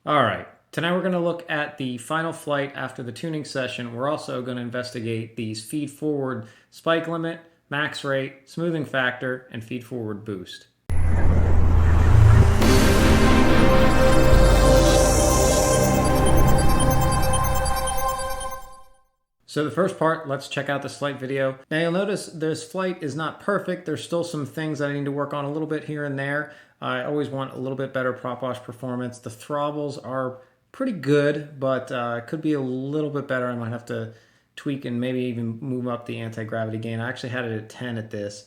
All right, tonight we're going to look at the final flight after the tuning session. We're also going to investigate these feed forward spike limit, max rate, smoothing factor, and feed forward boost. So the first part, let's check out this flight video. Now you'll notice this flight is not perfect. There's still some things that I need to work on a little bit here and there. I always want a little bit better prop wash performance. The throttles are pretty good, but could be a little bit better. I might have to tweak and maybe even move up the anti-gravity gain. I actually had it at 10 at this.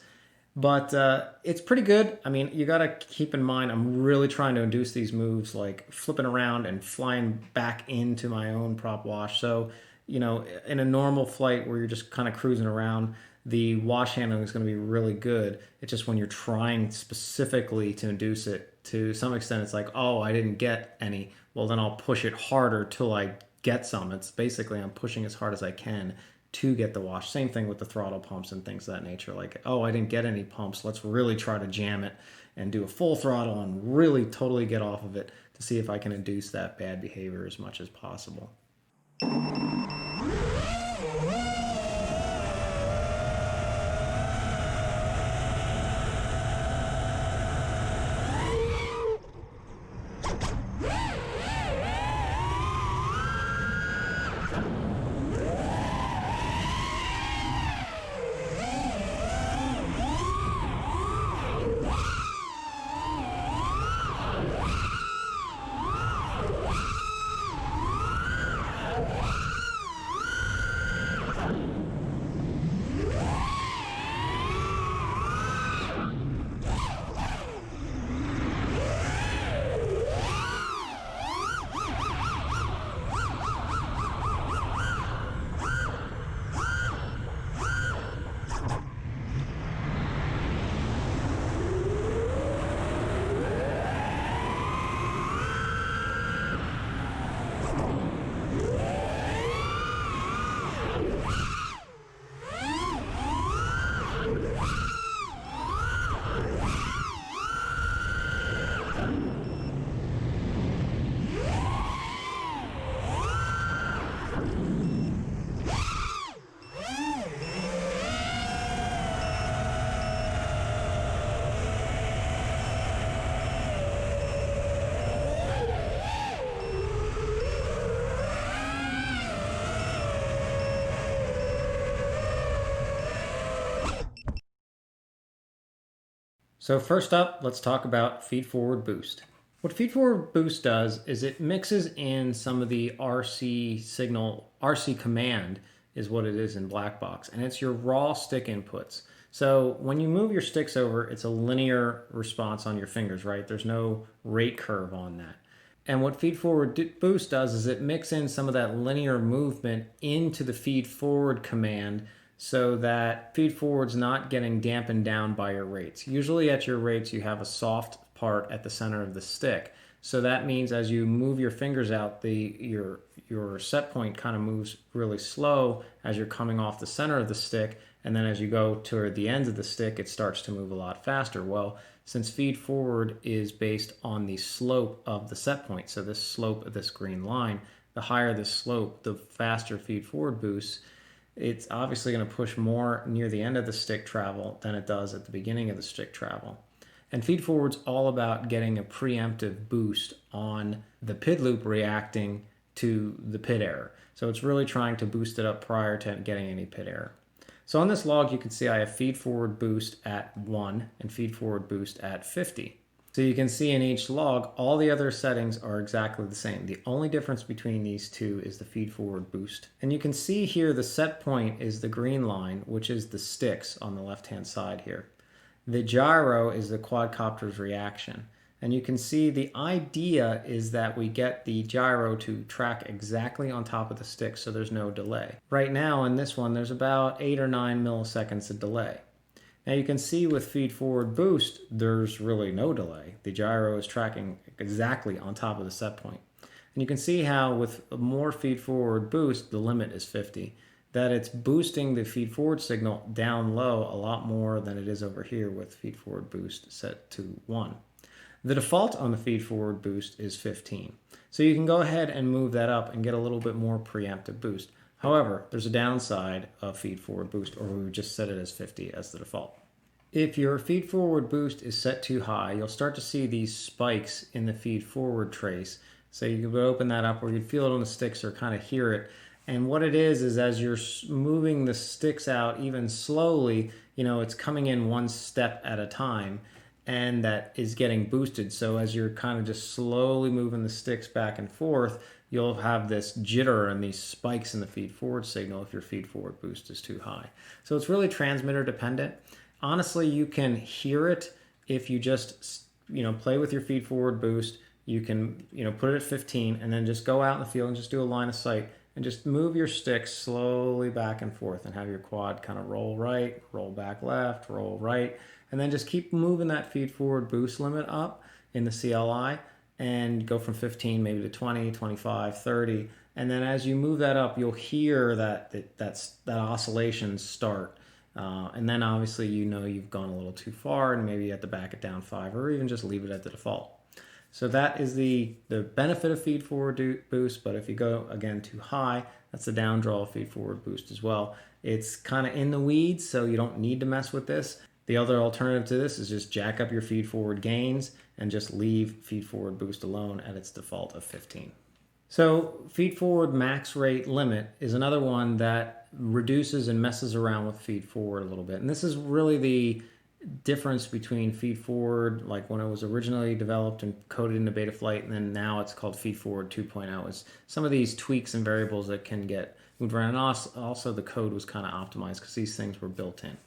But it's pretty good. I mean, you got to keep in mind, I'm really trying to induce these moves like flipping around and flying back into my own prop wash. So, in a normal flight where you're just kind of cruising around, the wash handling is going to be really good. It's just when you're trying specifically to induce it, to some extent, it's like, oh, I didn't get any. Well, then I'll push it harder till I get some. It's basically I'm pushing as hard as I can to get the wash. Same thing with the throttle pumps and things of that nature. Like, oh, I didn't get any pumps. Let's really try to jam it and do a full throttle and really totally get off of it to see if I can induce that bad behavior as much as possible. So first up, let's talk about feed forward boost. What feed forward boost does is it mixes in some of the RC signal, RC command is what it is in black box, and it's your raw stick inputs. So when you move your sticks over, it's a linear response on your fingers, right? There's no rate curve on that. And what feed forward boost does is it mix in some of that linear movement into the feed forward command so that feed forward's not getting dampened down by your rates. Usually at your rates, you have a soft part at the center of the stick. So that means as you move your fingers out, your set point kind of moves really slow as you're coming off the center of the stick. And then as you go toward the ends of the stick, it starts to move a lot faster. Well, since feed forward is based on the slope of the set point, so this slope of this green line, the higher the slope, the faster feed forward boosts. It's obviously going to push more near the end of the stick travel than it does at the beginning of the stick travel. And feed forward's all about getting a preemptive boost on the PID loop reacting to the PID error. So it's really trying to boost it up prior to getting any PID error. So on this log, you can see I have feed forward boost at 1 and feed forward boost at 50. So you can see in each log, all the other settings are exactly the same. The only difference between these two is the feed forward boost. And you can see here the set point is the green line, which is the sticks on the left-hand side here. The gyro is the quadcopter's reaction. And you can see the idea is that we get the gyro to track exactly on top of the stick so there's no delay. Right now in this one, there's about 8 or 9 milliseconds of delay. Now you can see with feed forward boost, there's really no delay. The gyro is tracking exactly on top of the set point. And you can see how with more feed forward boost, the limit is 50, that it's boosting the feed forward signal down low a lot more than it is over here with feed forward boost set to 1. The default on the feed forward boost is 15. So you can go ahead and move that up and get a little bit more preemptive boost. However, there's a downside of feed forward boost, or we would just set it as 50 as the default. If your feed forward boost is set too high, you'll start to see these spikes in the feed forward trace. So you can open that up where you'd feel it on the sticks or kind of hear it. And what it is as you're moving the sticks out even slowly, it's coming in one step at a time, and that is getting boosted. So as you're kind of just slowly moving the sticks back and forth, you'll have this jitter and these spikes in the feed forward signal if your feed forward boost is too high. So it's really transmitter dependent. Honestly, you can hear it if you just, play with your feed forward boost. You can, put it at 15 and then just go out in the field and just do a line of sight and just move your stick slowly back and forth and have your quad kind of roll right, roll back left, roll right, and then just keep moving that feed forward boost limit up in the CLI and go from 15 maybe to 20, 25, 30. And then as you move that up, you'll hear that oscillation start. And then obviously you've gone a little too far and maybe you have to back it down 5 or even just leave it at the default. So that is the benefit of feed forward boost, but if you go again too high, that's the down draw of feed forward boost as well. It's kind of in the weeds, so you don't need to mess with this. The other alternative to this is just jack up your feed forward gains and just leave feed forward boost alone at its default of 15. So feed forward max rate limit is another one that reduces and messes around with feed forward a little bit. And this is really the difference between feed forward, like when it was originally developed and coded into Betaflight, and then now it's called feed forward 2.0, is some of these tweaks and variables that can get moved around. And also the code was kind of optimized because these things were built in.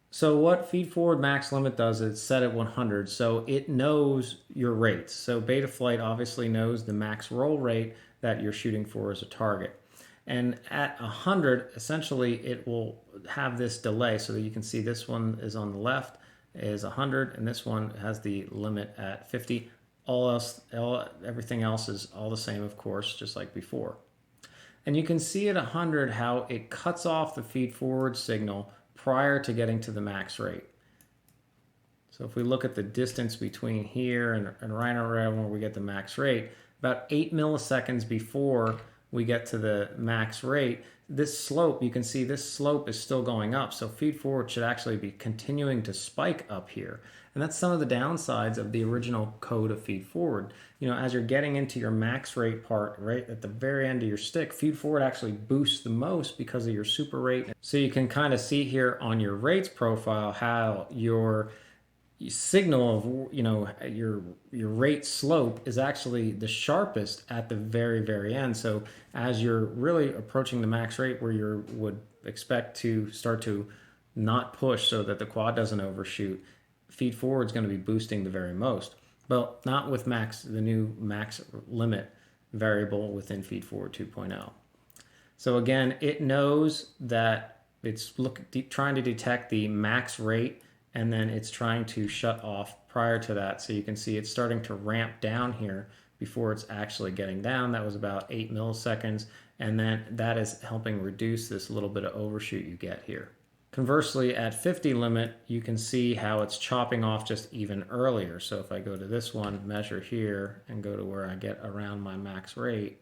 So what feed forward max limit does is set at 100, so it knows your rates. So Betaflight obviously knows the max roll rate that you're shooting for as a target. And at 100, essentially it will have this delay so that you can see this one is on the left is 100 and this one has the limit at 50. Everything else is all the same, of course, just like before. And you can see at 100 how it cuts off the feed forward signal prior to getting to the max rate. So if we look at the distance between here and right around where we get the max rate, about 8 milliseconds before we get to the max rate, this slope, you can see this slope is still going up. So feed forward should actually be continuing to spike up here. And that's some of the downsides of the original code of feed forward. As you're getting into your max rate part, right at the very end of your stick, feed forward actually boosts the most because of your super rate. So you can kind of see here on your rates profile how your signal of your rate slope is actually the sharpest at the very end. So as you're really approaching the max rate where you would expect to start to not push so that the quad doesn't overshoot, feed forward is going to be boosting the very most, but not with the new max limit variable within feed forward 2.0. So again, it knows that it's trying to detect the max rate, and then it's trying to shut off prior to that. So you can see it's starting to ramp down here before it's actually getting down. That was about 8 milliseconds, and then that is helping reduce this little bit of overshoot you get here. Conversely, at 50 limit, you can see how it's chopping off just even earlier. So if I go to this one, measure here, and go to where I get around my max rate,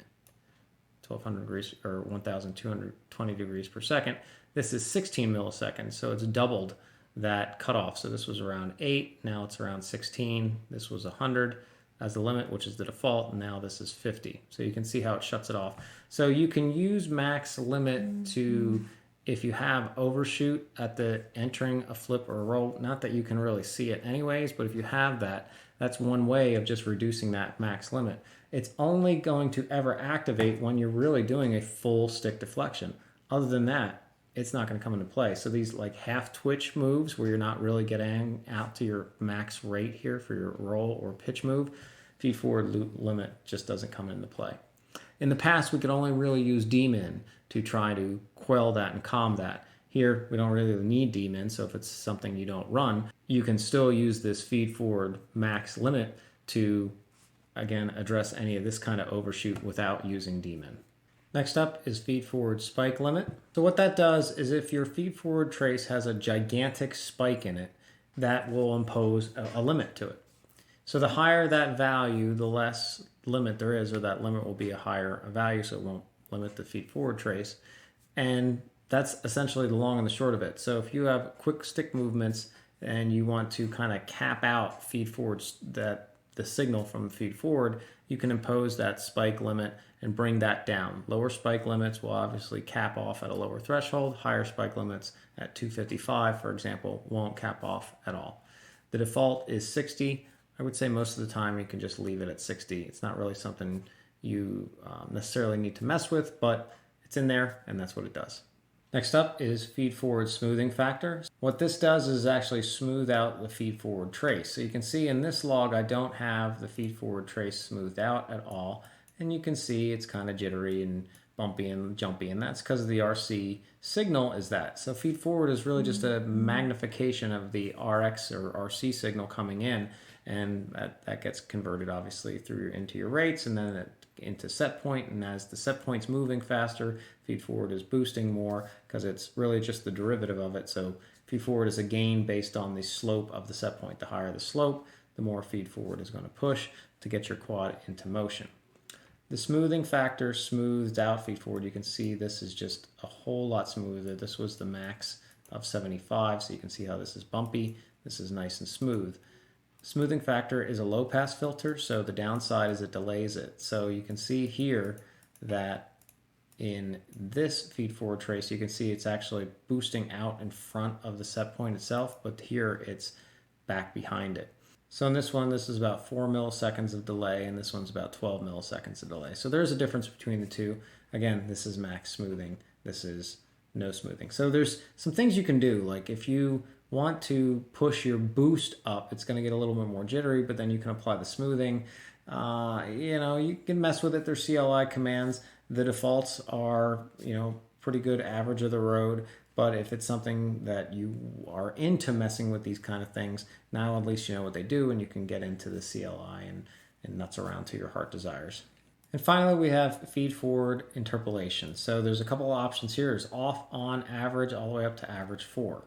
1200 degrees or 1220 degrees per second, this is 16 milliseconds, so it's doubled that cutoff. So this was around 8, now it's around 16. This was 100 as the limit, which is the default, and now this is 50. So you can see how it shuts it off. So you can use max limit to, if you have overshoot at the entering a flip or a roll, not that you can really see it anyways, but if you have that, that's one way of just reducing that max limit. It's only going to ever activate when you're really doing a full stick deflection. Other than that, it's not going to come into play. So these like half twitch moves where you're not really getting out to your max rate here for your roll or pitch move, feed forward limit just doesn't come into play. In the past, we could only really use dmin to try to quell that and calm that. Here, we don't really need dmin, so if it's something you don't run, you can still use this feed forward max limit to, again, address any of this kind of overshoot without using dmin. Next up is feed forward spike limit. So what that does is if your feed forward trace has a gigantic spike in it, that will impose a limit to it. So the higher that value, the less limit there is, or that limit will be a higher value, so it won't limit the feed forward trace. And that's essentially the long and the short of it. So if you have quick stick movements and you want to kind of cap out feed forwards, that the signal from feed forward, you can impose that spike limit and bring that down. Lower spike limits will obviously cap off at a lower threshold. Higher spike limits at 255, for example, won't cap off at all. The default is 60. I would say most of the time you can just leave it at 60. It's not really something you necessarily need to mess with, but it's in there and that's what it does. Next up is feed forward smoothing factor. What this does is actually smooth out the feed forward trace. So you can see in this log I don't have the feed forward trace smoothed out at all, and you can see it's kind of jittery and bumpy and jumpy, and that's because of the RC signal is that. So feed forward is really just a magnification of the RX or RC signal coming in, and that gets converted obviously through into your rates and then into set point, and as the set point's moving faster, feed forward is boosting more because it's really just the derivative of it. So feed forward is a gain based on the slope of the set point. The higher the slope, the more feed forward is going to push to get your quad into motion. The smoothing factor smoothed out feed forward. You can see this is just a whole lot smoother. This was the max of 75, so you can see how this is bumpy. This is nice and smooth. Smoothing factor is a low pass filter, so the downside is it delays it. So you can see here that in this feed forward trace, you can see it's actually boosting out in front of the set point itself, but here it's back behind it. So in this one, this is about 4 milliseconds of delay, and this one's about 12 milliseconds of delay. So there's a difference between the two. Again, this is max smoothing, this is no smoothing. So there's some things you can do, like if you want to push your boost up, it's going to get a little bit more jittery, but then you can apply the smoothing. You can mess with it. There's CLI commands. The defaults are, pretty good average of the road, but if it's something that you are into messing with these kind of things, now at least you know what they do and you can get into the CLI and nuts around to your heart desires. And finally, we have feed forward interpolation. So there's a couple of options here. There's off, on, average, all the way up to average 4.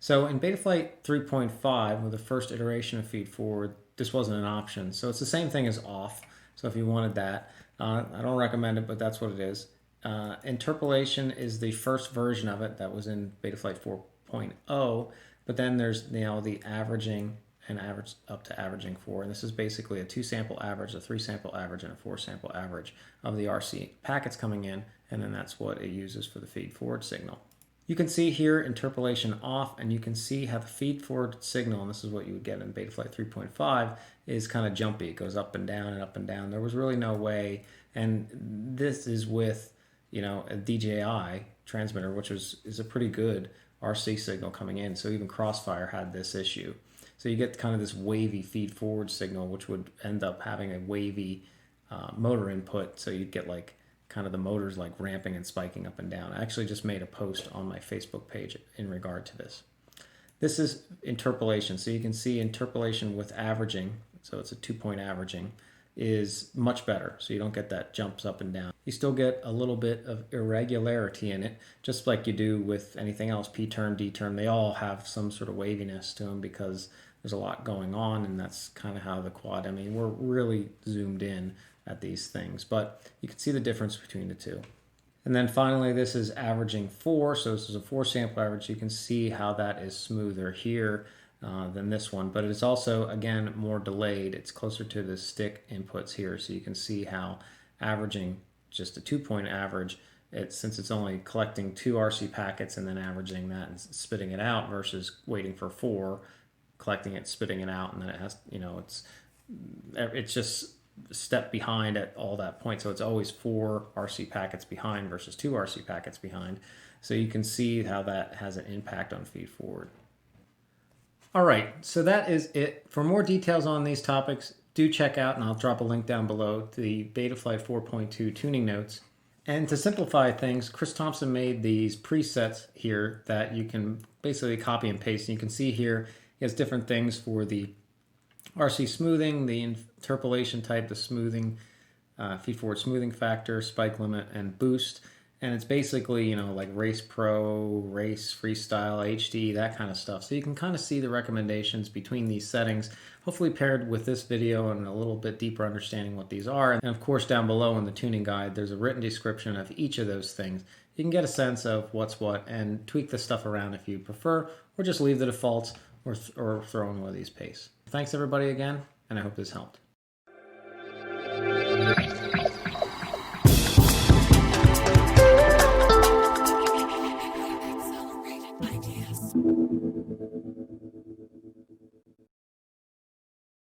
So in Betaflight 3.5, with the first iteration of feed forward, this wasn't an option. So it's the same thing as off. So if you wanted that, I don't recommend it, but that's what it is. Interpolation is the first version of it that was in Betaflight 4.0, but then there's the averaging and average up to averaging 4, and this is basically a 2-sample average, a 3-sample average, and a 4-sample average of the RC packets coming in, and then that's what it uses for the feed forward signal. You can see here interpolation off, and you can see how the feed forward signal, and this is what you would get in Betaflight 3.5, is kind of jumpy. It goes up and down and up and down. There was really no way, and this is with a DJI transmitter, which is a pretty good RC signal coming in. So even Crossfire had this issue. So you get kind of this wavy feed forward signal, which would end up having a wavy motor input. So you'd get like kind of the motors like ramping and spiking up and down. I actually just made a post on my Facebook page in regard to this. This is interpolation. So you can see interpolation with averaging, so it's a 2-point averaging, is much better. So you don't get that jumps up and down. You still get a little bit of irregularity in it, just like you do with anything else, P-term, D-term. They all have some sort of waviness to them because there's a lot going on, and that's kind of how the quad, we're really zoomed in at these things, but you can see the difference between the two. And then finally, this is averaging 4, so this is a 4-sample average. You can see how that is smoother here than this one, but it's also, again, more delayed. It's closer to the stick inputs here, so you can see how averaging just a 2-point average, since it's only collecting 2 RC packets and then averaging that and spitting it out versus waiting for 4, collecting it, spitting it out, and then it has, it's just a step behind at all that point. So it's always 4 RC packets behind versus 2 RC packets behind. So you can see how that has an impact on feed forward. All right, so that is it. For more details on these topics, do check out, and I'll drop a link down below, to the Betaflight 4.2 tuning notes. And to simplify things, Chris Thompson made these presets here that you can basically copy and paste. And you can see here he has different things for the RC smoothing, the interpolation type, the smoothing, feed forward smoothing factor, spike limit, and boost. And it's basically, like Race Pro, Race Freestyle, HD, that kind of stuff. So you can kind of see the recommendations between these settings, hopefully paired with this video and a little bit deeper understanding what these are. And of course, down below in the tuning guide, there's a written description of each of those things. You can get a sense of what's what and tweak the stuff around if you prefer, or just leave the defaults or throw in one of these pastes. Thanks everybody again, and I hope this helped.